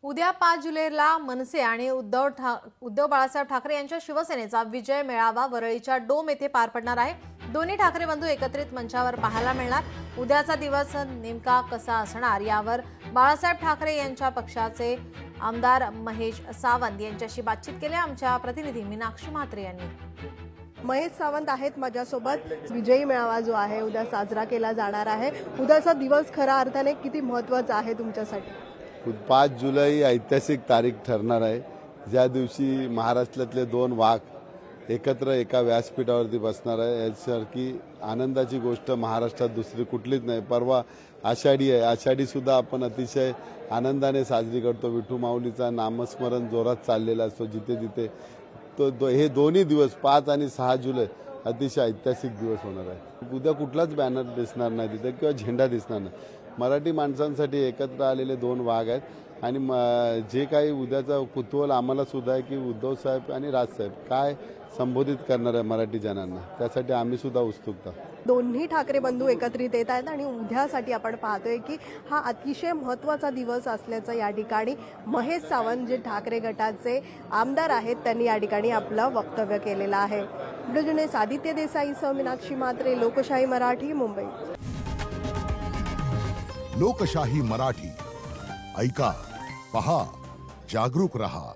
उद्या 5 जुलैला मनसे आणि उद्धव बाळासाहेब ठाकरे यांच्या शिवसेनेचा विजय मेळावा वरळीच्या डोम येथे पार पडणार आहे। दोन्ही ठाकरे बंधू एकत्रित मंचावर पाहायला मिळणार। उद्याचा दिवस नेमका कसा असणार यावर बाळासाहेब ठाकरे यांच्या पक्षाचे आमदार महेश सावंत यांच्याशी बातचीत केली आमच्या प्रतिनिधी मीनाक्षी म्हात्रे यांनी। महेश सावंत आहेत माझ्यासोबत। विजयी मेळावा जो आहे उद्या साजरा केला जाणार आहे। उद्याचा दिवस खऱ्या अर्थाने किती महत्त्वाचा आहे तुमच्यासाठी? 5 जुलै ऐतिहासिक तारीख ठरणार आहे, ज्या दिवशी महाराष्ट्रातले दोन वाघ एकत्र एका व्यासपीठावरती बसणार आहे। यासारखी आनंदाची गोष्ट महाराष्ट्रात दुसरी कुठलीच नाही। परवा आषाढी आहे, आषाढी सुद्धा आपण अतिशय आनंदाने साजरी करतो। विठू माऊलीचा नामस्मरण जोरात चाललेला असतो जिथे जिथे। तो हे दोन्ही दिवस 5 आणि 6 जुलै अतिशय ऐतिहासिक दिवस होणार आहे। उद्या कुठलाच बॅनर दिसणार नाही तिथे किंवा झेंडा दिसणार नाही। मराठी माणसांसाठी एकत्र आलेले दोन वाघ आहेत आणि जे काही उद्याचा कुतूहल आम्हाला सुद्धा आहे की उद्धव साहेब आणि राजसाहेब काय संबोधित करणार आहे मराठी जनांना, त्यासाठी आम्ही सुद्धा उत्सुकता। दोन्ही ठाकरे बंधू एकत्रित येत आहेत आणि उद्यासाठी आपण पाहतोय की हा अतिशय महत्त्वाचा दिवस असल्याचं या ठिकाणी महेश सावंत जे ठाकरे गटाचे आमदार आहेत त्यांनी या ठिकाणी आपलं वक्तव्य केलेलं आहे। व्हिडिओ आदित्य देसाईसह मीनाक्षी म्हात्रे, लोकशाही मराठी, मुंबई। लोकशाही मराठी ऐका, पहा, जागरूक रहा।